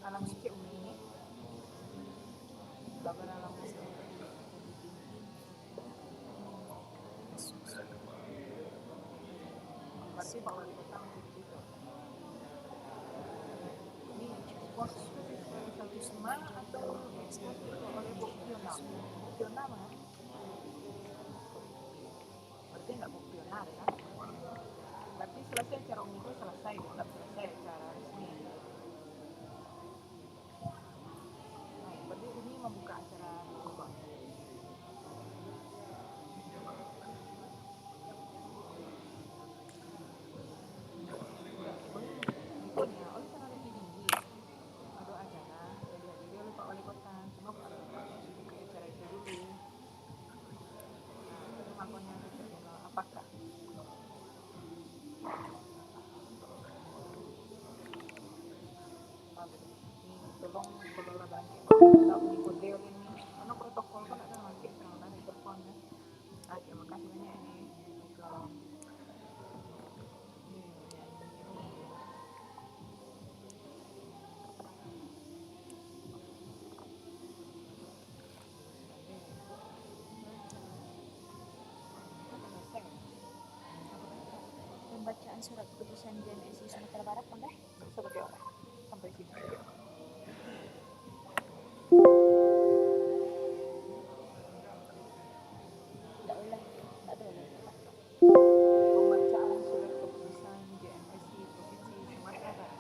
Alam suci umi, bapak alam suci. Berarti Pak Wali Kota begitu. Ini pos satu semua atau oleh buktiona? Buktiona mana? Berarti nggak buktiona ya? Berarti selesai acara umum itu selesai, nggak selesai acara resmi. Nah, berarti ini membuka acara umum. Tolong kelola banyak kita mengikut dia ini karena protokol kan ada nanti karena di teleponnya. Terima kasih banyak ini kalau pembacaan surat keputusan JNSI Sumatera Barat boleh? seperti orang sampai sini. Tidak boleh, tidak boleh. Pembacaan surat keputusan JNSI Provinsi Sumatera Barat.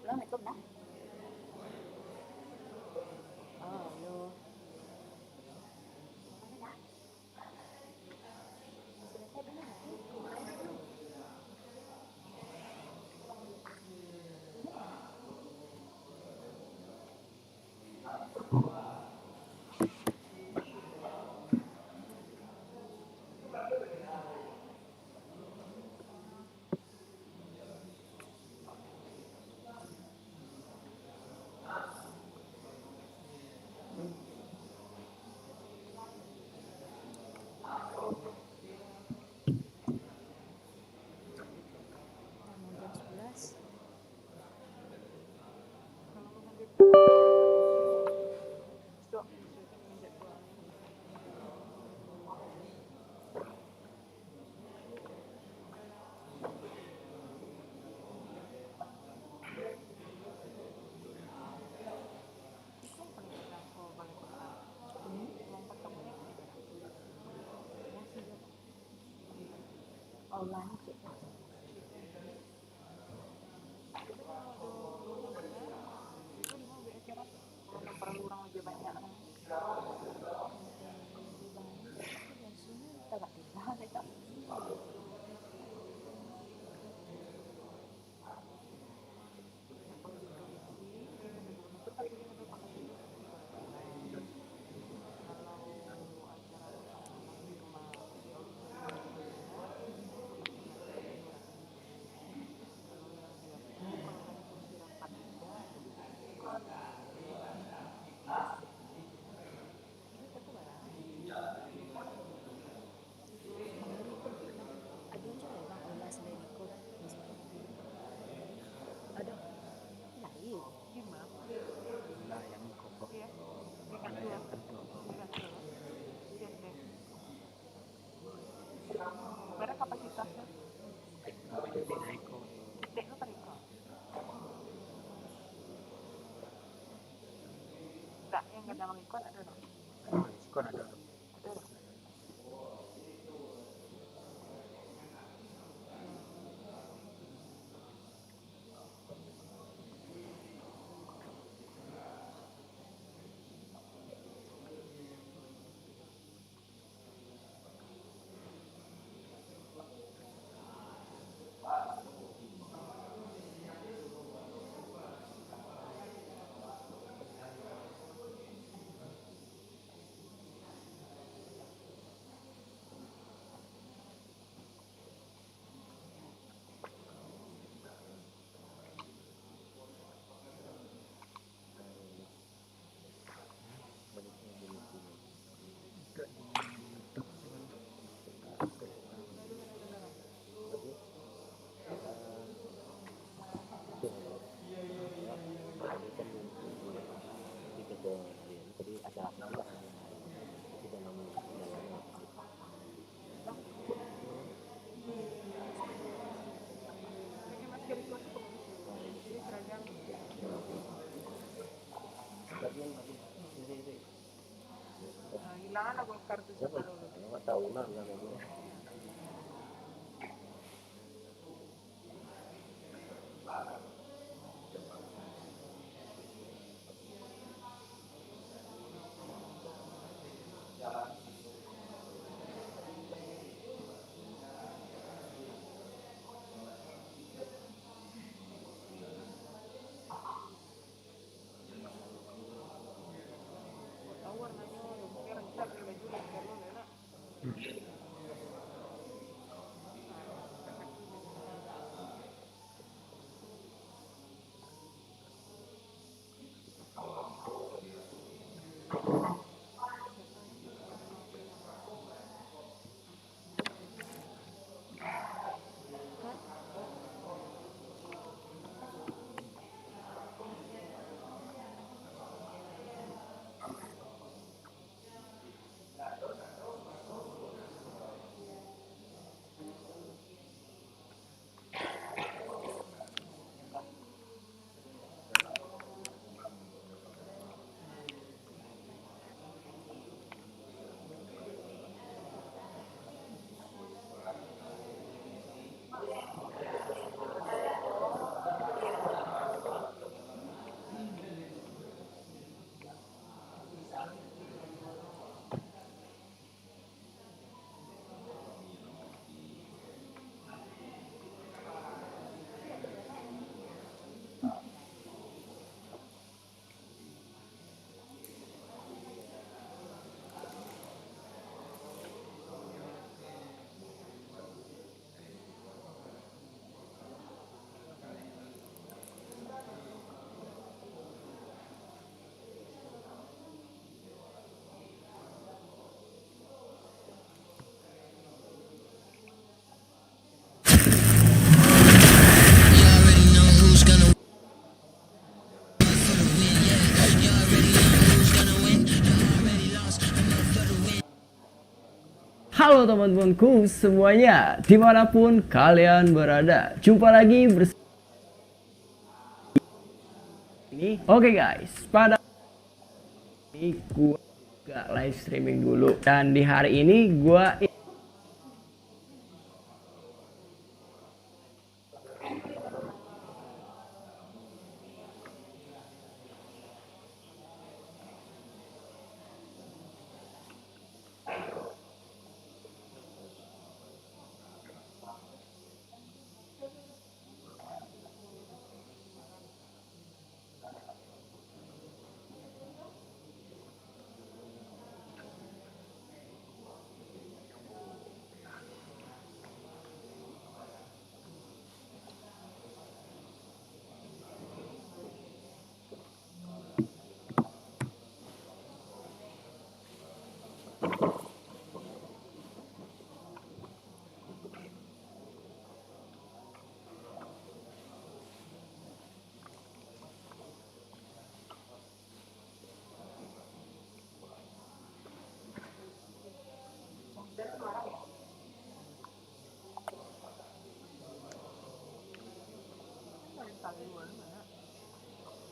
Assalamualaikum nah. Oh, yo. Jam 11. Online cek. Perlu orang lebih banyak. Tagak kita, kita. Berapa kapasitasnya? Dek lu teriko. Enggak, yang gak dalam ikon ada dong. Ikon ada. Ada dong. Hilangan aku kartu siapa dulu. Nggak tahu lah nggak tahu. Tahu warnanya mungkin rencana baju karena enak. Halo teman-temanku semuanya, dimanapun kalian berada. Jumpa lagi bersama ini. Oke guys, pada ini gua gak live streaming dulu. Dan di hari ini gua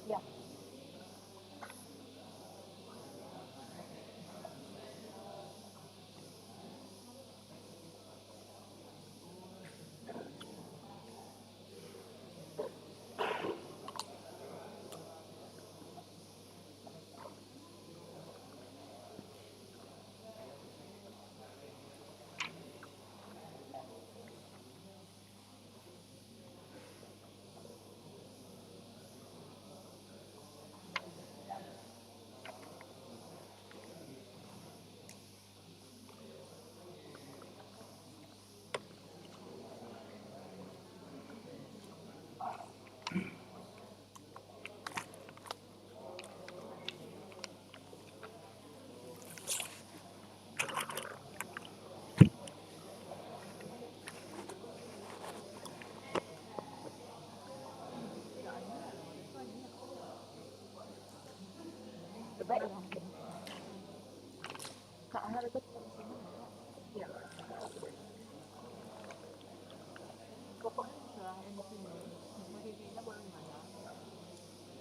Ya. Baik lah. Kak Ana ikut ya. Pokoknya setelah yang di sini, posisinya boleh mana.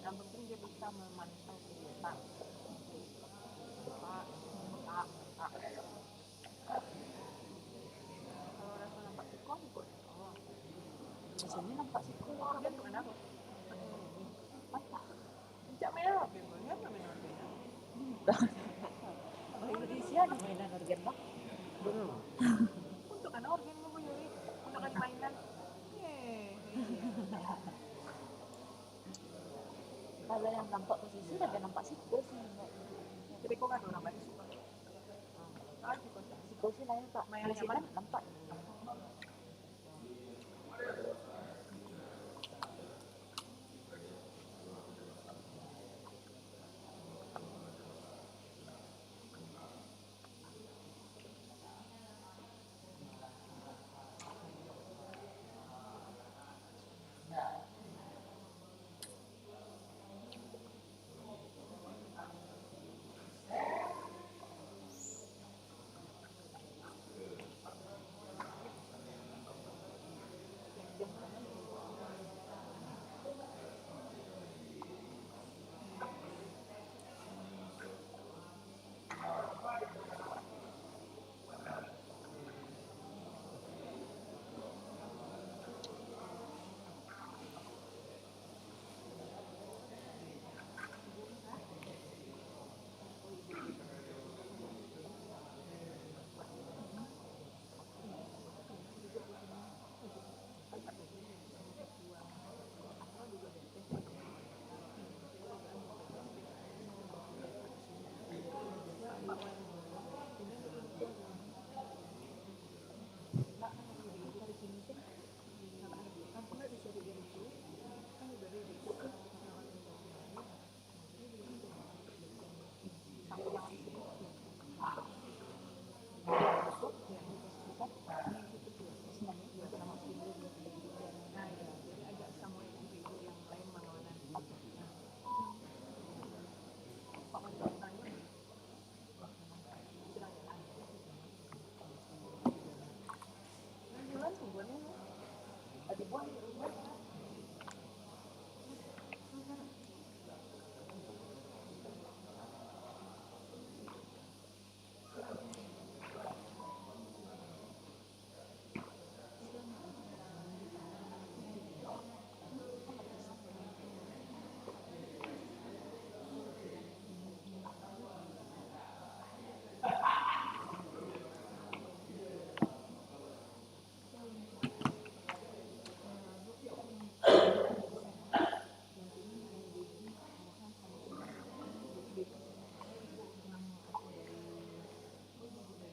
Yang penting dia bisa memantau kegiatan. Pak, Pak, Pak. Kalau rasa nampak siko, ikut. Oh, di sini nampak siko. Dia kemana tuh? Apa? Pencak merah, bebasnya apa mainan-mainan? Kalau Indonesia ada mainan organ bang. Belum. Untuk anak organ mau nyuri, untuk anak mainan. Kalau yang nampak posisi ada nampak siko sih. Jadi kok kan orang banyak suka. Ah, siko. Siko sih lain Kak. Mainan Di sini yang nampak.